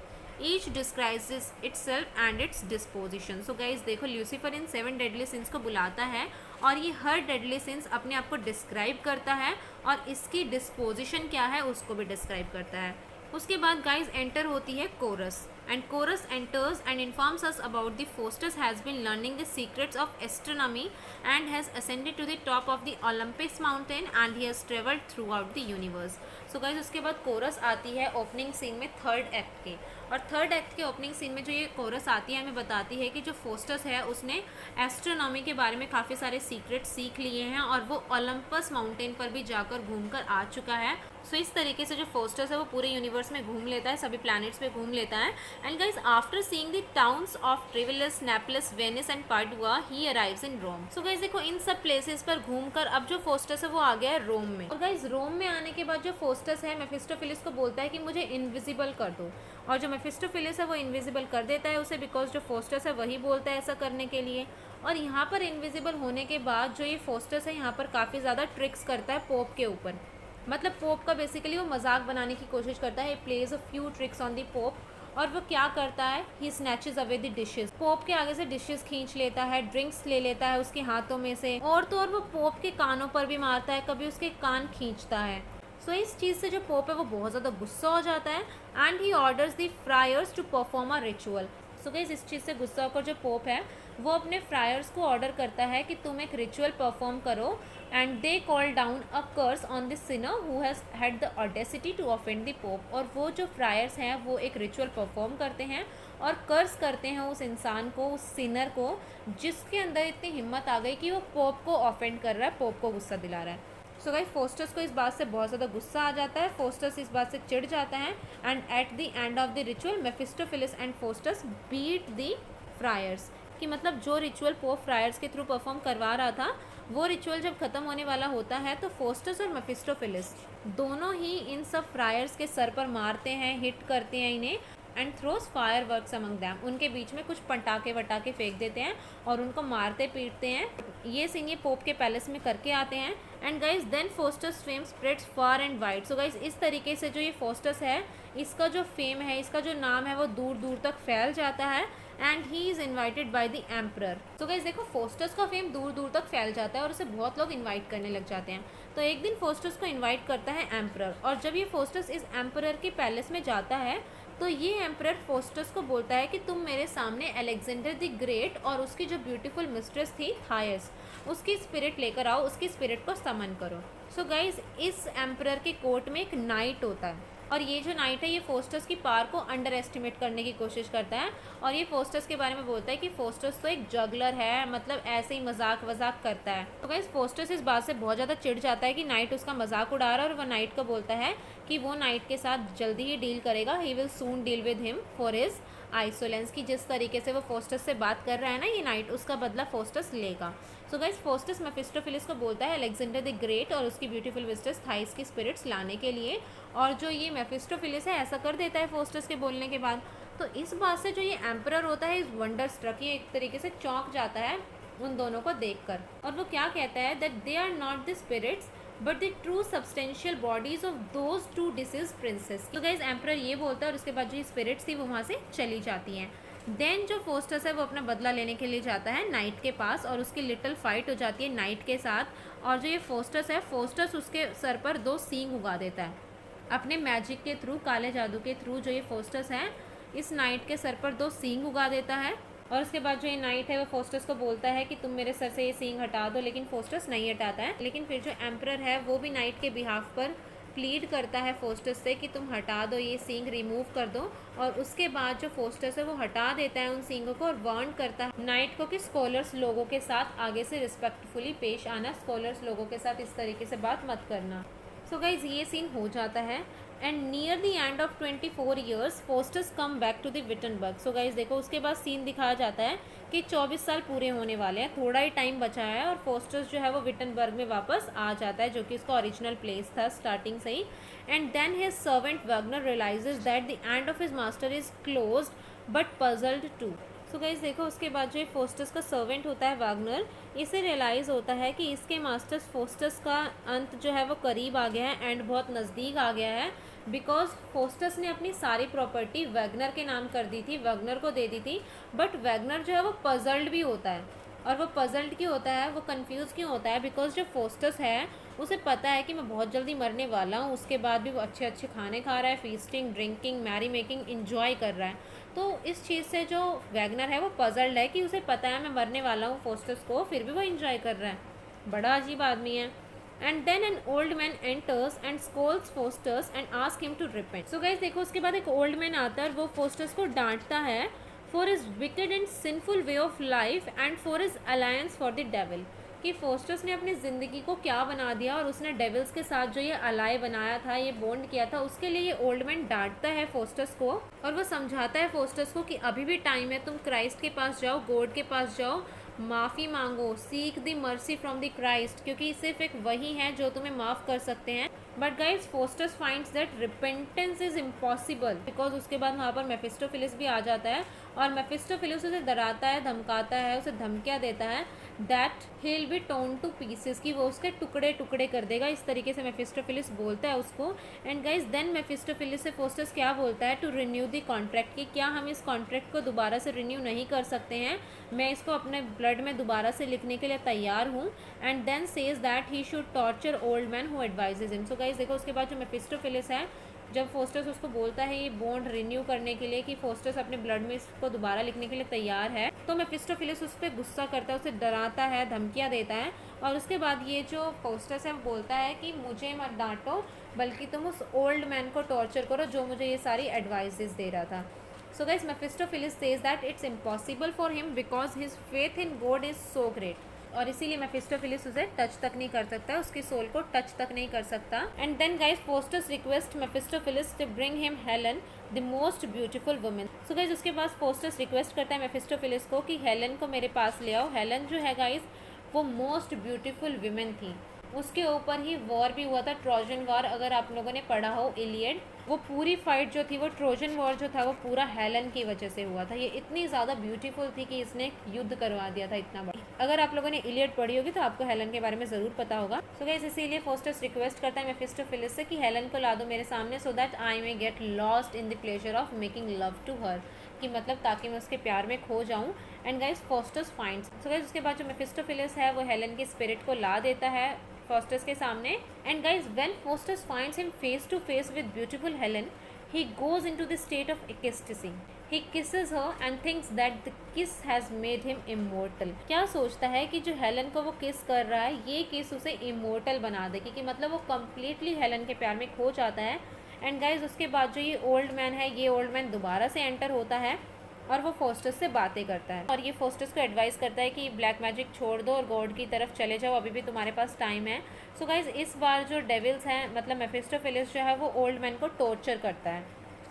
Each describes itself and its disposition. So guys देखो ल्यूसीफर इन 7 डेडली सिंस को बुलाता है और ये हर डेडली सिंस अपने आप को डिस्क्राइब करता है और इसकी डिस्पोजिशन क्या है उसको भी डिस्क्राइब करता है. उसके बाद गाइज एंटर होती है chorus and chorus enters and informs us about the Faustus has been learning the secrets of astronomy and has ascended to the top of the Olympus mountain and he has travelled throughout the universe. So guys उसके बाद chorus आती है opening scene में third act के, और third act के opening scene में जो ये कोरस आती है हमें बताती है कि जो फोस्टस है उसने एस्ट्रोनॉमी के बारे में काफ़ी सारे सीक्रेट सीख लिए हैं और वो ओलंपस माउंटेन पर भी जाकर घूमकर आ चुका है। सो इस तरीके से जो फोस्टस है वो पूरे यूनिवर्स में घूम लेता है, सभी प्लैनेट्स पे घूम लेता है। And guys after seeing the towns of Treveris, Naples, Venice and Padua he arrives in Rome. So guys देखो इन सब प्लेसेस पर घूमकर अब जो फोस्टस है वो आ गया है रोम में। और गाइस रोम में आने के बाद जो फोस्टस है मेफिस्टोफिलिस को बोलता है कि मुझे इनविजिबल कर दो, और जो मेफिस्टोफिलिस है वो इनविजिबल कर देता है उसे, बिकॉज जो फोस्टस है वही बोलता है ऐसा करने के लिए। और यहाँ पर इनविजिबल होने के बाद जो ये फोस्टस है यहाँ पर काफ़ी ज़्यादा ट्रिक्स करता है पोप के ऊपर। मतलब पोप का बेसिकली वो मजाक बनाने की कोशिश करता है, plays a few tricks on the pope. और वो क्या करता है, ही snatches away the dishes, pope के आगे से डिशेस खींच लेता है, ड्रिंक्स ले लेता है उसके हाथों में से, और तो और वो पोप के कानों पर भी मारता है, कभी उसके कान खींचता है। सो इस चीज़ से जो पोप है वो बहुत ज़्यादा गुस्सा हो जाता है and he orders the friars to perform a ritual. So guys इस चीज़ से गुस्सा होकर जो पोप है वो अपने फ्रायर्स को ऑर्डर करता है कि तुम एक रिचुअल परफॉर्म करो, and they call down a curse on the sinner who has had the audacity to offend the pope. और वो जो फ्रायर्स हैं वो एक रिचुअल परफॉर्म करते हैं और कर्स करते हैं उस इंसान को, उस सिनर को जिसके अंदर इतनी हिम्मत आ गई कि वो पोप को ऑफेंड कर रहा है, पोप को गुस्सा दिला रहा है। सो गाइस फोस्टस को इस बात से बहुत ज़्यादा गुस्सा आ जाता है, फोस्टस इस बात से चिढ़ जाता है, and at the end of the ritual Mephistopheles and Faustus beat the friars. कि मतलब जो रिचुअल पोप फ्रायर्स के थ्रू परफॉर्म करवा रहा था वो रिचुअल जब ख़त्म होने वाला होता है तो फोस्टस और मेफिस्टोफिलिस दोनों ही इन सब फ्रायर्स के सर पर मारते हैं, हिट करते हैं इन्हें, and throws fire works among them, उनके बीच में कुछ पटाखे वटाखे फेंक देते हैं और उनको मारते पीटते हैं। ये सीन ये पोप के पैलेस में करके आते हैं। And guys then Faustus fame spreads far and wide. So guys इस तरीके से जो ये फोस्टस है इसका जो फेम है, इसका जो नाम है वो दूर दूर तक फैल जाता है, and he is invited by the emperor. तो गाइज देखो फोस्टस का फेम दूर दूर तक फैल जाता है और उसे बहुत लोग इन्वाइट करने लग जाते हैं। तो एक दिन फोस्टस को इन्वाइट करता है एम्परर, और जब ये फोस्टस इस एम्परर के पैलेस में जाता है तो ये एम्परर फोस्टस को बोलता है कि तुम मेरे सामने अलेक्जेंडर द ग्रेट और उसकी जो ब्यूटीफुल मिस्ट्रेस थी थायस, उसकी स्पिरिट लेकर आओ, उसकी स्पिरिट को समन करो। सो गाइज इस एम्परर के कोर्ट में एक नाइट होता है, और ये जो नाइट है ये फोस्टस की पावर को अंडर एस्टिमेट करने की कोशिश करता है, और ये फोस्टस के बारे में बोलता है कि फोस्टस तो एक जगलर है, मतलब ऐसे ही मजाक वजाक करता है। तो गाइस फोस्टस इस बात से बहुत ज़्यादा चिढ़ जाता है कि नाइट उसका मजाक उड़ा रहा है, और वह नाइट को बोलता है कि वो नाइट के साथ जल्दी ही डील करेगा, he will soon deal with him for his insolence. की जिस तरीके से वो फोस्टस से बात कर रहा है ना ये नाइट, उसका बदला फोस्टस लेगा। सो गाइस फोस्टस मेफिस्टोफिलिस को बोलता है अलेक्जेंडर द ग्रेट और उसकी ब्यूटीफुल मिस्ट्रेस थाइस की स्पिरिट्स लाने के लिए, और जो ये मेफिस्टोफिलिस है ऐसा कर देता है फोस्टस के बोलने के बाद। तो इस बात से जो ये एम्परर होता है इस वंडर स्ट्रक, ये एक तरीके से चौंक जाता है उन दोनों को देखकर, और वो क्या कहता है that they are not the spirits but the true substantial bodies of those two deceased princes. तो गाइज एम्परर ये बोलता है और उसके बाद जो स्पिरिट्स थी वो वहाँ से चली जाती हैं। देन जो फोस्टस है वो अपना बदला लेने के लिए जाता है नाइट के पास, और उसकी लिटिल फाइट हो जाती है नाइट के साथ, और जो ये फोस्टस है फोस्टस उसके सर पर 2 सींग उगा देता है अपने मैजिक के थ्रू, काले जादू के थ्रू। जो ये फोस्टस है इस नाइट के सर पर 2 सींग उगा देता है, और उसके बाद जो ये नाइट है वो फोस्टस को बोलता है कि तुम मेरे सर से ये सींग हटा दो, लेकिन फोस्टस नहीं हटाता है। लेकिन फिर जो एम्परर है वो भी नाइट के बिहाफ पर प्लीड करता है फोस्टस से कि तुम हटा दो, ये सींग रिमूव कर दो, और उसके बाद जो फोस्टस है वो हटा देता है उन सींगों को और वार्न करता है नाइट को कि स्कॉलर्स लोगों के साथ आगे से रिस्पेक्टफुली पेश आना, स्कॉलर्स लोगों के साथ इस तरीके से बात मत करना। सो गाइज ये सीन हो जाता है, and near the end of 24 years Faustus come back to the Wittenberg. So guys देखो उसके बाद सीन दिखाया जाता है कि 24 साल पूरे होने वाले हैं, थोड़ा ही टाइम बचा है, और फोस्टस जो है वो विटनबर्ग में वापस आ जाता है जो कि इसका ओरिजिनल प्लेस था स्टार्टिंग से ही। And then his servant Wagner realises that the end of his master is closed but puzzled too. So guys देखो उसके बाद जो फोस्टस का सर्वेंट होता है वैगनर, इसे रियलाइज़ होता है कि इसके मास्टर्स फोस्टस का अंत जो है वो करीब आ गया है, एंड बहुत नज़दीक आ गया है, बिकॉज फोस्टस ने अपनी सारी प्रॉपर्टी वैगनर के नाम कर दी थी, वैगनर को दे दी थी। बट वैगनर जो है वो पजल्ड भी होता है, और वो पजल्ड क्यों होता है, वो कंफ्यूज क्यों होता है, बिकॉज जो फोस्टस है उसे पता है कि मैं बहुत जल्दी मरने वाला हूँ, उसके बाद भी वो अच्छे अच्छे खाने खा रहा है, feasting, drinking, merry making enjoy कर रहा है। तो इस चीज़ से जो वैगनर है वो पजल्ड है कि उसे पता है मैं मरने वाला हूँ फोस्टस को, फिर भी वो इन्जॉय कर रहा है। बड़ा अजीब आदमी है। And then an old man enters and scolds Faustus and ask him to repent. So guys देखो, उसके बाद एक ओल्ड मैन आता है, वो फोस्टर्स को डांटता है for his wicked and sinful way of life and for his alliance for the devil, कि फोस्टर्स ने अपनी ज़िंदगी को क्या बना दिया और उसने डेविल्स के साथ जो ये अलाय बनाया था, ये बॉन्ड किया था, उसके लिए ये ओल्ड मैन डांटता है फोस्टर्स को और वो समझाता है फोस्टर्स को कि अभी भी टाइम है, तुम क्राइस्ट के पास जाओ, गॉड के पास जाओ, माफ़ी मांगो, seek the mercy from the Christ, क्योंकि सिर्फ एक वही है जो तुम्हें माफ़ कर सकते हैं। But guys fosters finds that repentance is impossible, because उसके बाद वहाँ पर मेफिस्टोफिलिस भी आ जाता है और मेफिस्टोफिलिस उसे डराता है, धमकाता है, उसे धमकियाँ देता है that he will be tone two pieces, कि वो उसके टुकड़े टुकड़े कर देगा, इस तरीके से मेफिस्टोफिलिस बोलता है उसको। एंड गाइज देन मेफिस्टोफिलिस से फोस्टर्स क्या बोलता है, टू रिन्यू द कॉन्ट्रैक्ट, कि क्या हम इस कॉन्ट्रैक्ट को दोबारा से रिन्यू नहीं कर सकते हैं, मैं इसको अपने ब्लड में दोबारा से लिखने के लिए तैयार हूँ। And then says that he should torture old man who advises him. So guys देखो, उसके बाद जो मेफिस्टोफिलिस है, जब फोस्टर्स उसको बोलता है ये बॉन्ड रिन्यू करने के लिए कि फोस्टर्स अपने ब्लड में इसको दोबारा लिखने के लिए तैयार है, तो मेफिस्टोफिलिस उस पर गुस्सा करता है, उसे डराता है, धमकियाँ देता है और उसके बाद ये जो फोस्टर्स है वो बोलता है कि मुझे मत डांटो, बल्कि तुम उस ओल्ड मैन को टॉर्चर करो जो मुझे ये सारी एडवाइजेस दे रहा था। So guys Mephistopheles says that it's impossible for him because his faith in God is so great, और इसीलिए मेफिस्टोफिलिस उसे टच तक नहीं कर सकता, उसकी सोल को टच तक नहीं कर सकता। And then guys Faustus request Mephistopheles to bring him Helen the most beautiful women. So guys उसके बाद फोस्टर्स रिक्वेस्ट करता है मेफिस्टोफिलिस को कि हेलन को मेरे पास ले आओ। हेलन जो है गाइस वो मोस्ट ब्यूटीफुल वुमेन थी, उसके ऊपर ही वॉर भी हुआ था, ट्रोजन वॉर, अगर आप लोगों ने पढ़ा हो इलियड, वो पूरी फाइट जो थी वो ट्रोजन वॉर जो था वो पूरा हेलन की वजह से हुआ था। ये इतनी ज़्यादा ब्यूटीफुल थी कि इसने युद्ध करवा दिया था इतना बड़ा। अगर आप लोगों ने इलियड पढ़ी होगी तो आपको हेलन के बारे में ज़रूर पता होगा। सो गाइस इसीलिए फोस्टर्स रिक्वेस्ट करता है मेफिस्टोफिलिस से कि हेलन को ला दो मेरे सामने, so that I may get lost in the pleasure of making love to her, कि मतलब ताकि मैं उसके प्यार में खो जाऊँ। And guys Faustus finds, so guys उसके बाद जो मेफिस्टोफिलिस है वो हेलन की स्पिरिट को ला देता है फोस्टर्स के सामने। And guys when Faustus finds him face to face with beautiful Helen, he goes into the state of ecstasy. He kisses her and thinks that the kiss has made him immortal. क्या सोचता है कि जो Helen को वो किस कर रहा है, ये किस उसे इमोर्टल बना देगी, कि मतलब वो कम्प्लीटली हेलन के प्यार में खो जाता है। एंड गाइज उसके बाद जो ये ओल्ड मैन है, ये ओल्ड मैन दोबारा से एंटर होता है और वो फोस्टर्स से बातें करता है और ये फोस्टर्स को एडवाइस करता है कि ब्लैक मैजिक छोड़ दो और गॉड की तरफ चले जाओ, अभी भी तुम्हारे पास टाइम है। सो गाइज इस बार जो डेविल्स हैं, मतलब मेफिस्टोफिलिस जो है वो ओल्ड मैन को टॉर्चर करता है,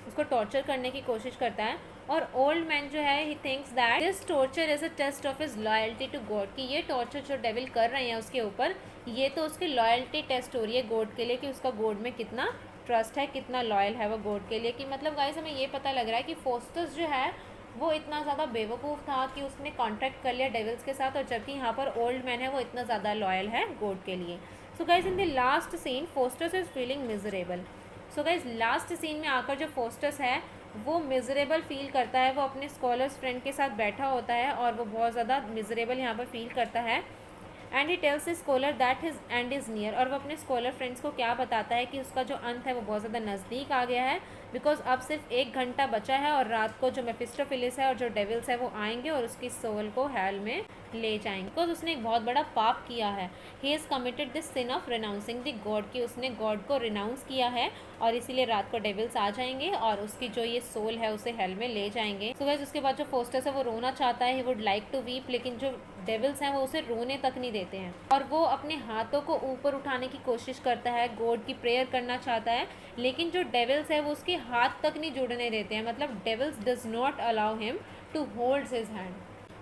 उसको टॉर्चर करने की कोशिश करता है और ओल्ड मैन जो है he thinks that this torture is a test of his loyalty to God, कि ये टॉर्चर जो डेविल कर रहे हैं उसके ऊपर, ये तो उसकी लॉयल्टी टेस्ट हो रही है गॉड के लिए, कि उसका गॉड में कितना ट्रस्ट है, कितना लॉयल है वो गॉड के लिए। कि मतलब गाइस हमें ये पता लग रहा है कि फोस्टर्स जो है वो इतना ज़्यादा बेवकूफ़ था कि उसने कॉन्ट्रैक्ट कर लिया डेविल्स के साथ, और जबकि यहाँ पर ओल्ड मैन है वो इतना ज़्यादा लॉयल है गॉड के लिए। So guys in the last scene Faustus is feeling miserable. So guys last scene में आकर जो फोस्टर्स है वो मिजरेबल फील करता है, वो अपने स्कॉलर्स फ्रेंड के साथ बैठा होता है और वो बहुत ज़्यादा मिजरेबल यहाँ पर फील करता है। And he tells his scholar that his and is near, और वो अपने स्कॉलर फ्रेंड्स को क्या बताता है कि उसका जो अंत है वो बहुत ज़्यादा नज़दीक आ गया है, बिकॉज अब सिर्फ 1 घंटा बचा है और रात को जो मेफिस्टोफिलिस है और जो डेविल्स है वो आएंगे और उसकी सोल को हेल में ले जाएंगे, बिकॉज उसने एक बहुत बड़ा पाप किया है। He has committed this sin of renouncing the God, कि उसने गॉड को रिनाउंस किया है और इसीलिए रात को डेविल्स आ जाएंगे और उसकी जो ये सोल है उसे हेल में ले जाएंगे। सो गाइस उसके बाद जो फोस्टर्स है वो रोना चाहता है, he would like to weep, लेकिन जो डेविल्स हैं वो उसे रोने तक नहीं देते हैं और वो अपने हाथों को ऊपर उठाने की कोशिश करता है, गॉड की प्रेयर करना चाहता है, लेकिन जो डेविल्स है वो उसके हाथ तक नहीं जुड़ने देते हैं, मतलब devils does not allow him to hold his hand.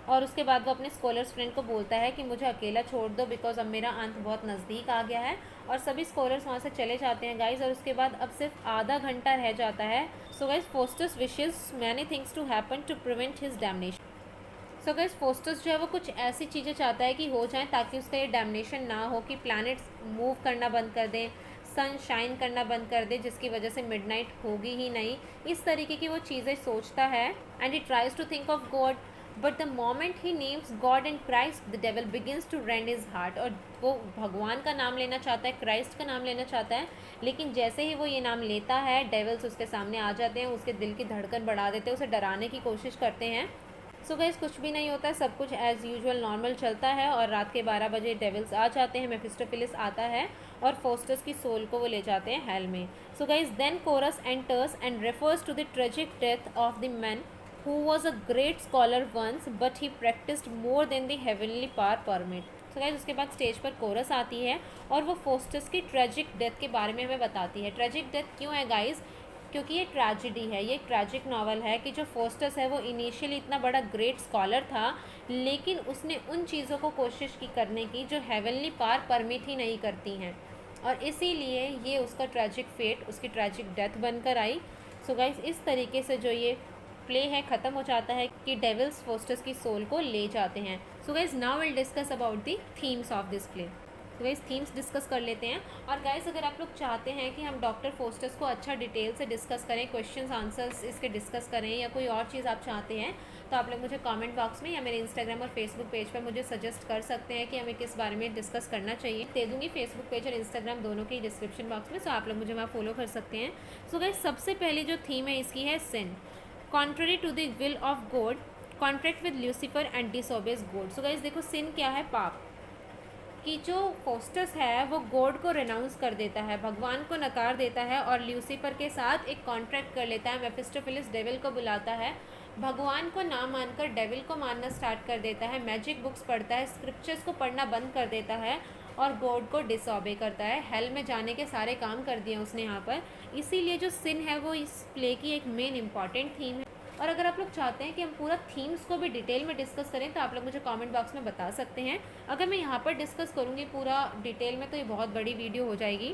और उसके बाद वो अपने स्कॉलर्स फ्रेंड को बोलता है कि मुझे अकेला छोड़ दो, बिकॉज अब मेरा अंत बहुत नज़दीक आ गया है, और सभी स्कॉलर्स वहाँ से चले जाते हैं गाइज। और उसके बाद अब सिर्फ आधा घंटा रह जाता है। So guys Faustus wishes many things to happen to prevent his damnation. So guys Faustus जो है वो कुछ ऐसी चीज़ें चाहता है कि हो जाए ताकि उसका ये डैमनेशन ना हो, कि प्लैनेट्स मूव करना बंद कर दें, सन शाइन करना बंद कर दे, जिसकी वजह से मिडनाइट होगी ही नहीं, इस तरीके की वो चीज़ें सोचता है। And he tries to think of God, but the moment he names God and Christ the devil begins to rend his heart. और वो भगवान का नाम लेना चाहता है, क्राइस्ट का नाम लेना चाहता है, लेकिन जैसे ही वो ये नाम लेता है डेविल्स उसके सामने आ जाते हैं, उसके दिल की धड़कन बढ़ा देते हैं, उसे डराने की कोशिश करते हैं। सो गाइस कुछ भी नहीं होता है, सब कुछ एज़ यूजुअल नॉर्मल चलता है और रात के 12 बजे डेविल्स आ जाते हैं, मेफिस्टोफिलिस आता है और फोस्टस की सोल को वो ले जाते हैं हेल में। So guys then chorus enters and refers to the tragic death of the man who was a great scholar once but he practiced more than the heavenly power permit। So guys उसके बाद stage पर coarse आती है और वो Faustus की tragic death के बारे में हमें बताती है। ट्रेजिक डेथ क्यों है गाइस? क्योंकि ये ट्रेजिडी है, ये एक ट्रैजिक नावल है कि जो फोस्टस है वो इनिशियली इतना बड़ा ग्रेट स्कॉलर था, लेकिन उसने उन चीज़ों को कोशिश की करने की जो हेवनली पावर परमिट ही नहीं करती हैं, और इसीलिए ये उसका ट्रैजिक फेट, उसकी ट्रैजिक डेथ बनकर आई। सो गाइस इस तरीके से जो ये प्ले है ख़त्म हो जाता है कि डेविल्स फोस्टस की सोल को ले जाते हैं। So guys now will discuss about the themes of this play. तो गाइस थीम्स डिस्कस कर लेते हैं। और गाइस अगर आप लोग चाहते हैं कि हम डॉक्टर फोस्टस को अच्छा डिटेल से डिस्कस करें, क्वेश्चंस आंसर्स इसके डिस्कस करें, या कोई और चीज़ आप चाहते हैं, तो आप लोग मुझे कमेंट बॉक्स में या मेरे इंस्टाग्राम और फेसबुक पेज पर मुझे सजेस्ट कर सकते हैं कि हमें किस बारे में डिस्कस करना चाहिए। दे दूँगी फेसबुक पेज और इंस्टाग्राम दोनों के डिस्क्रिप्शन बॉक्स में, सो आप लोग मुझे वहाँ फॉलो कर सकते हैं। सो गाइस सबसे पहली जो थीम है इसकी है sin, contrary to the will of God, contract with Lucifer and disobeys God. So guys देखो सिन क्या है? पाप। कि जो फोस्टस है वो गॉड को रेनाउंस कर देता है, भगवान को नकार देता है और ल्यूसीफर के साथ एक कॉन्ट्रैक्ट कर लेता है। मेफिस्टोफिलिस डेविल को बुलाता है, भगवान को ना मानकर डेविल को मानना स्टार्ट कर देता है, मैजिक बुक्स पढ़ता है, स्क्रिप्चर्स को पढ़ना बंद कर देता है और गॉड को डिसऑबे करता है। हेल में जाने के सारे काम कर दिए उसने यहाँ पर। इसीलिए जो सिन है वो इस प्ले की एक मेन इंपॉर्टेंट थीम है। और अगर आप लोग चाहते हैं कि हम पूरा थीम्स को भी डिटेल में डिस्कस करें तो आप लोग मुझे कमेंट बॉक्स में बता सकते हैं। अगर मैं यहाँ पर डिस्कस करूँगी पूरा डिटेल में तो ये बहुत बड़ी वीडियो हो जाएगी।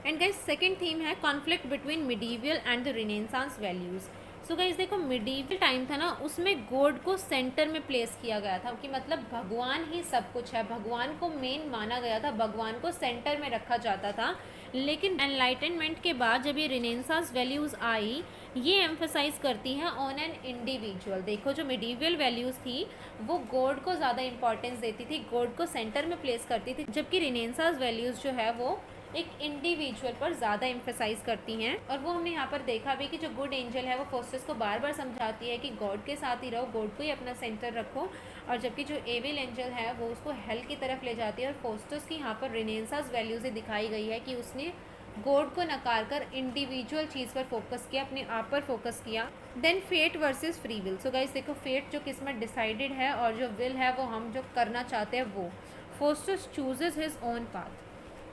एंड गाइस सेकंड थीम है conflict between medieval and the Renaissance values. So guys देखो मिडीवियल टाइम था ना, उसमें गॉड को सेंटर में प्लेस किया गया था कि मतलब भगवान ही सब कुछ है, भगवान को मेन माना गया था, भगवान को सेंटर में रखा जाता था। लेकिन एनलाइटनमेंट के बाद जब ये रिनेसांस वैल्यूज़ आई, ये एम्फसाइज करती हैं ऑन एन इंडिविजुअल। देखो जो मिडीवियल वैल्यूज़ थी वो गॉड को ज़्यादा इंपॉर्टेंस देती थी, गॉड को सेंटर में प्लेस करती थी, जबकि रिनेसांस वैल्यूज़ जो है वो एक इंडिविजुअल पर ज़्यादा एम्फेसाइज करती हैं। और वो हमने यहाँ पर देखा भी कि जो गुड एंजल है वो फोस्टस को बार बार समझाती है कि गॉड के साथ ही रहो, गॉड को ही अपना सेंटर रखो, और जबकि जो एविल एंजल है वो उसको हेल की तरफ ले जाती है। और फोस्टस की यहाँ पर रिनेसांस वैल्यू से दिखाई गई है कि उसने गॉड को नकार कर इंडिविजुअल चीज़ पर फोकस किया, अपने आप पर फोकस किया। Then fate versus free will. So guys देखो फेट जो किस्मत डिसाइडेड है और जो विल है वो हम जो करना चाहते हैं वो। Faustus chooses his own path.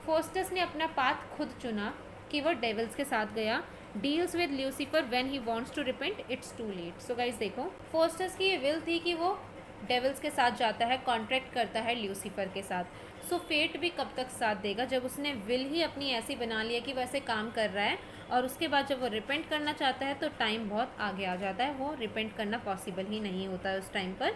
Faustus ने अपना पाथ खुद चुना कि वो डेविल्स के साथ गया। Deals with Lucifer when he wants to repent, it's too late. So guys देखो फोस्टस की ये विल थी कि वो डेविल्स के साथ जाता है, कॉन्ट्रैक्ट करता है ल्यूसीफर के साथ। सो फेट भी कब तक साथ देगा जब उसने विल ही अपनी ऐसी बना लिया कि वैसे काम कर रहा है, और उसके बाद जब वो रिपेंट करना चाहता है तो टाइम बहुत आगे आ जाता है, वो रिपेंट करना पॉसिबल ही नहीं होता है उस टाइम पर।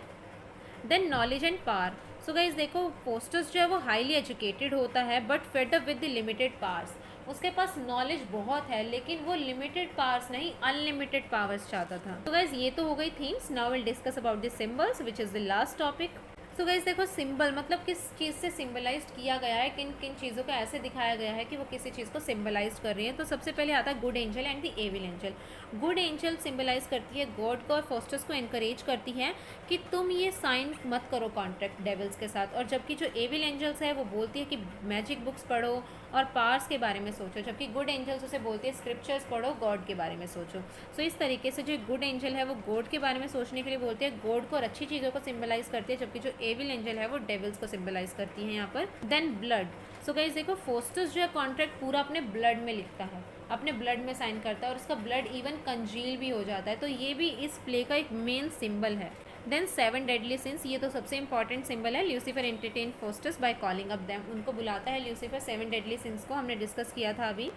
Then knowledge and power. So guys देखो फोस्टस जो है वो हाईली एजुकेटेड होता है but fed up with the limited powers. उसके पास नॉलेज बहुत है लेकिन वो लिमिटेड पावर्स नहीं, अनलिमिटेड पावर्स चाहता था। तो गाइज ये तो हो गई themes. Now will discuss about the symbols which is the last topic. So guys देखो सिंबल मतलब किस चीज़ से सिंबलाइज्ड किया गया है, किन किन चीज़ों को ऐसे दिखाया गया है कि वो किसी चीज़ को सिंबलाइज कर रही है। तो सबसे पहले आता है good angel and the evil angel. Good angel symbolize करती है गॉड को और फोस्टस को एनकरेज करती है कि तुम ये साइन मत करो कॉन्ट्रैक्ट डेविल्स के साथ, और जबकि जो एविल एंजल्स है वो बोलती है कि मैजिक बुक्स पढ़ो और पावर्स के बारे में सोचो, जबकि गुड एंजल्स उसे बोलती है स्क्रिप्चर्स पढ़ो, गॉड के बारे में सोचो। सो इस तरीके से जो गुड एंजल है वो गॉड के बारे में सोचने के लिए बोलती है, गॉड को और अच्छी चीज़ों को सिंबलाइज करती है, जबकि जो एविल एंजल है वो डेविल्स को सिंबलाइज करती है यहाँ पर। Then blood. सो गाइस देखो फोस्टस जो है कॉन्ट्रैक्ट पूरा अपने ब्लड में लिखता है, अपने ब्लड में साइन करता है, और उसका ब्लड इवन कंजील भी हो जाता है, तो ये भी इस प्ले का एक मेन सिंबल है। देन 7 डेडली सिंस, ये तो सबसे इंपॉर्टेंट सिंबल है। Lucifer entertain Faustus by calling up them, उनको बुलाता है ल्यूसीफर 7 डेडली सिंस को, हमने डिस्कस किया था अभी।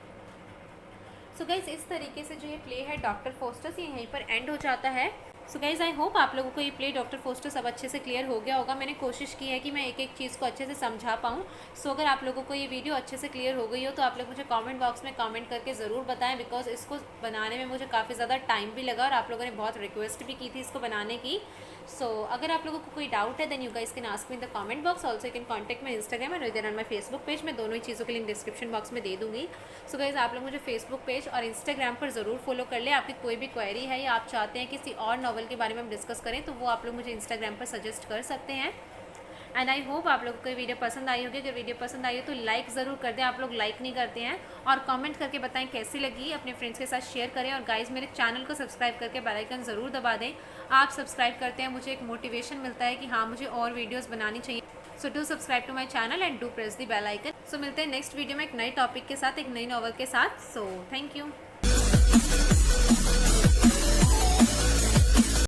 सो गाइस इस तरीके से जो ये प्ले है डॉक्टर फोस्टस, ये यहीं पर एंड हो जाता है। सो गाइज आई होप आप लोगों को ये प्ले डॉक्टर फोस्टस अब अच्छे से क्लियर हो गया होगा। मैंने कोशिश की है कि मैं एक एक चीज़ को अच्छे से समझा पाऊँ। सो अगर आप लोगों को ये वीडियो अच्छे से क्लियर हो गई हो तो आप लोग मुझे कमेंट बॉक्स में कमेंट करके ज़रूर बताएं, बिकॉज इसको बनाने में मुझे काफ़ी ज़्यादा टाइम भी लगा और आप लोगों ने बहुत रिक्वेस्ट भी की थी इसको बनाने की। सो अगर आप लोगों को कोई डाउट है then you guys can ask me in the comment box. Also you can contact my Instagram and इधर ऑन माई फेसबुक पेज। मैं दोनों ही चीज़ों के लिंक डिस्क्रिप्शन बॉक्स में दे दूँगी। सो गाइस आप लोग मुझे फेसबुक पेज और इंस्टाग्राम पर ज़रूर फॉलो कर लें। आपकी कोई भी क्वेरी है या आप चाहते हैं किसी और नॉवल के बारे में हम डिस्कस करें तो वो आप लोग मुझे इंस्टाग्राम पर सजेस्ट कर सकते हैं। एंड आई होप आप लोगों को ये वीडियो पसंद आई होगी। अगर वीडियो पसंद आई हो तो लाइक ज़रूर कर दें, आप लोग लाइक नहीं करते हैं। और कमेंट करके बताएं कैसी लगी, अपने फ्रेंड्स के साथ शेयर करें। और गाइस मेरे चैनल को सब्सक्राइब करके बेल आइकन ज़रूर दबा दें। आप सब्सक्राइब करते हैं मुझे एक मोटिवेशन मिलता है कि हाँ मुझे और वीडियोज़ बनानी चाहिए। So do subscribe to my channel and do press the bell icon. So मिलते हैं नेक्स्ट वीडियो में एक नए टॉपिक के साथ, एक नई नॉवल के साथ। So thank you.